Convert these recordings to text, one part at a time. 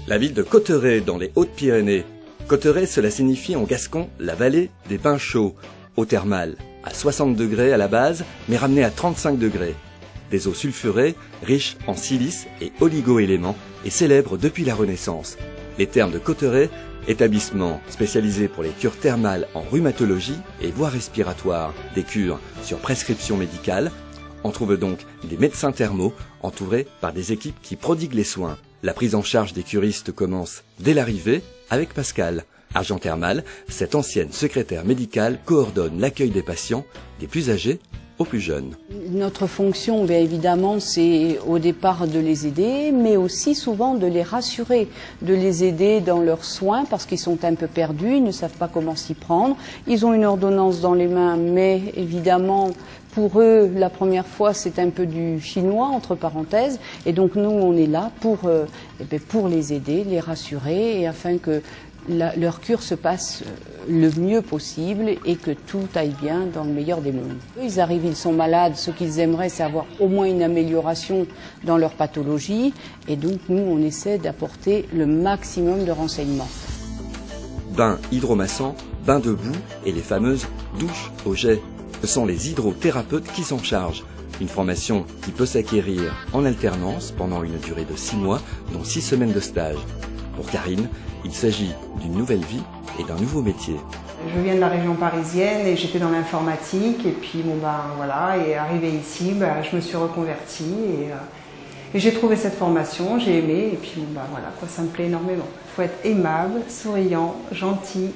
La ville de Cauterets, dans les Hautes-Pyrénées. Cauterets, cela signifie en gascon la vallée des bains chauds, eau thermale, à 60 degrés à la base, mais ramenée à 35 degrés. Des eaux sulfurées, riches en silice et oligo-éléments, et célèbres depuis la Renaissance. Les thermes de Cauterets, établissement spécialisé pour les cures thermales en rhumatologie et voies respiratoires, des cures sur prescription médicale. On trouve donc des médecins thermaux entourés par des équipes qui prodiguent les soins. La prise en charge des curistes commence dès l'arrivée avec Pascal. Agent thermal, cette ancienne secrétaire médicale coordonne l'accueil des patients, des plus âgés aux plus jeunes. Notre fonction, bien évidemment, c'est au départ de les aider, mais aussi souvent de les rassurer, de les aider dans leurs soins parce qu'ils sont un peu perdus, ils ne savent pas comment s'y prendre. Ils ont une ordonnance dans les mains, mais évidemment, pour eux, la première fois, c'est un peu du chinois, entre parenthèses, et donc nous, on est là pour les aider, les rassurer, et afin que leur cure se passe le mieux possible et que tout aille bien dans le meilleur des mondes. Ils arrivent, ils sont malades, ce qu'ils aimeraient c'est avoir au moins une amélioration dans leur pathologie et donc nous on essaie d'apporter le maximum de renseignements. Bains hydromassants, bains de boue et les fameuses douches au jet. Ce sont les hydrothérapeutes qui s'en chargent. Une formation qui peut s'acquérir en alternance pendant une durée de 6 mois, dont 6 semaines de stage. Pour Karine, il s'agit d'une nouvelle vie et d'un nouveau métier. Je viens de la région parisienne et j'étais dans l'informatique et puis voilà, et arrivé ici, je me suis reconvertie et j'ai trouvé cette formation, j'ai aimé et puis voilà, ça me plaît énormément. Il faut être aimable, souriant, gentil,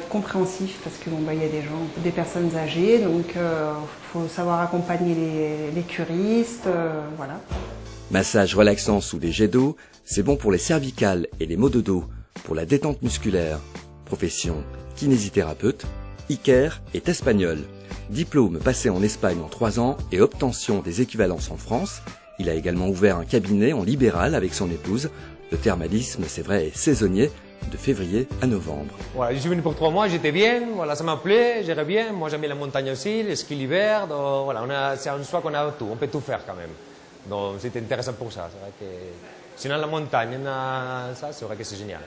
compréhensif parce que il y a des personnes âgées, donc faut savoir accompagner les curistes, voilà. Massage relaxant sous des jets d'eau, c'est bon pour les cervicales et les maux de dos, pour la détente musculaire. Profession kinésithérapeute, Iker est espagnol. Diplôme passé en Espagne en 3 ans et obtention des équivalences en France. Il a également ouvert un cabinet en libéral avec son épouse. Le thermalisme, c'est vrai, est saisonnier, de février à novembre. Voilà, je suis venu pour 3 mois, j'étais bien, voilà, ça m'a plu, j'irais bien. Moi j'aime bien la montagne aussi, le ski l'hiver, voilà, c'est un choix qu'on a tout, on peut tout faire quand même. Donc c'était intéressant pour ça, c'est vrai que sinon la montagne, ça c'est vrai que c'est génial.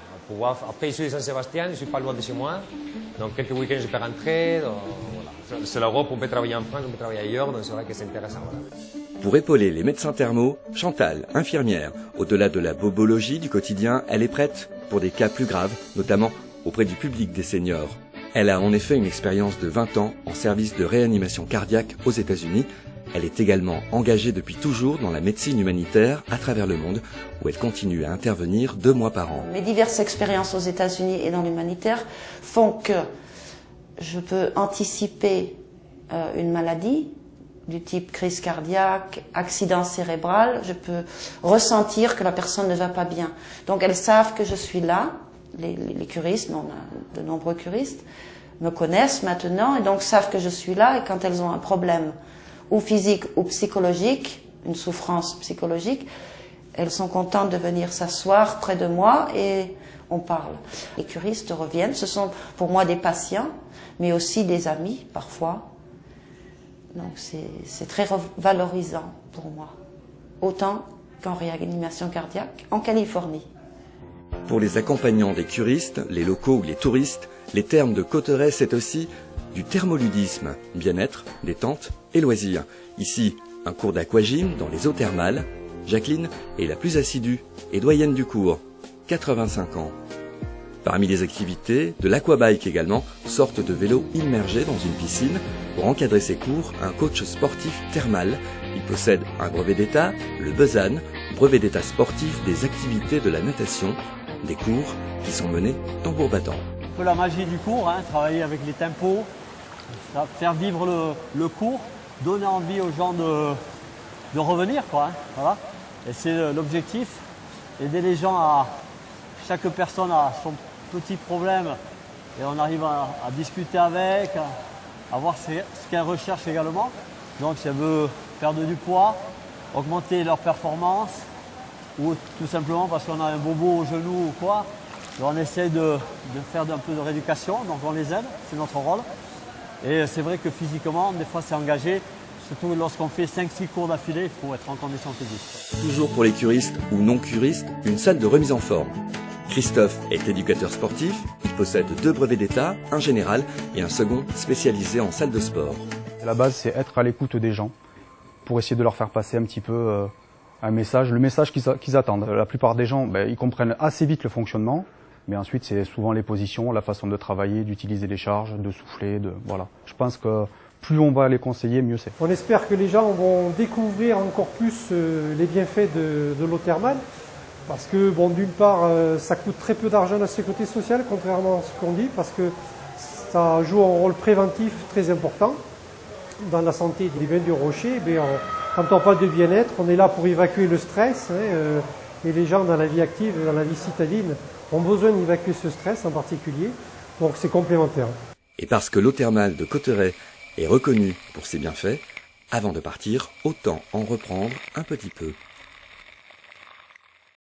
Après je suis de Saint-Sébastien, je ne suis pas loin de chez moi, donc quelques week-ends je peux rentrer, voilà. C'est l'Europe, on peut travailler en France, on peut travailler ailleurs, donc c'est vrai que c'est intéressant. Voilà. Pour épauler les médecins thermaux, Chantal, infirmière, au-delà de la bobologie du quotidien, elle est prête pour des cas plus graves, notamment auprès du public des seniors. Elle a en effet une expérience de 20 ans en service de réanimation cardiaque aux États-Unis. Elle est également engagée depuis toujours dans la médecine humanitaire à travers le monde, où elle continue à intervenir 2 mois par an. Mes diverses expériences aux États-Unis et dans l'humanitaire font que je peux anticiper une maladie du type crise cardiaque, accident cérébral. Je peux ressentir que la personne ne va pas bien. Donc elles savent que je suis là. Les curistes, on a de nombreux curistes, me connaissent maintenant et donc savent que je suis là. Et quand elles ont un problème ou physique ou psychologique, une souffrance psychologique, elles sont contentes de venir s'asseoir près de moi et on parle. Les curistes reviennent, ce sont pour moi des patients, mais aussi des amis parfois. Donc c'est très valorisant pour moi, autant qu'en réanimation cardiaque en Californie. Pour les accompagnants des curistes, les locaux ou les touristes, les termes de Cauterets, c'est aussi du thermoludisme, bien-être, détente et loisirs. Ici, un cours d'aquagym dans les eaux thermales. Jacqueline est la plus assidue et doyenne du cours, 85 ans. Parmi les activités, de l'aquabike également, sorte de vélo immergé dans une piscine. Pour encadrer ses cours, un coach sportif thermal. Il possède un brevet d'état, le BESAN, brevet d'état sportif des activités de la natation, des cours qui sont menés tambour battant. Un peu la magie du cours, travailler avec les tempos, faire vivre le cours, donner envie aux gens de revenir, voilà. Et c'est l'objectif, aider les gens chaque personne a son petit problème et on arrive à discuter avec, à voir ce qu'elle recherche également. Donc si elle veut perdre du poids, augmenter leur performance ou tout simplement parce qu'on a un bobo au genou ou quoi, on essaie de faire un peu de rééducation, donc on les aide, c'est notre rôle. Et c'est vrai que physiquement, des fois c'est engagé, Surtout lorsqu'on fait 5-6 cours d'affilée, il faut être en condition physique. Toujours pour les curistes ou non-curistes, une salle de remise en forme. Christophe est éducateur sportif, il possède 2 brevets d'État, un général et un second spécialisé en salle de sport. La base, c'est être à l'écoute des gens pour essayer de leur faire passer un petit peu un message, le message qu'ils attendent. La plupart des gens, ils comprennent assez vite le fonctionnement, mais ensuite c'est souvent les positions, la façon de travailler, d'utiliser les charges, de souffler, voilà. Je pense que plus on va les conseiller, mieux c'est. On espère que les gens vont découvrir encore plus les bienfaits de l'eau thermale, parce que bon, d'une part, ça coûte très peu d'argent à la sécurité sociale, contrairement à ce qu'on dit, parce que ça joue un rôle préventif très important dans la santé des bains du Rocher. Quand on parle de bien-être, on est là pour évacuer le stress, et les gens dans la vie active, dans la vie citadine, ont besoin d'évacuer ce stress en particulier, donc c'est complémentaire. Et parce que l'eau thermale de Cauterets est reconnue pour ses bienfaits, avant de partir, autant en reprendre un petit peu.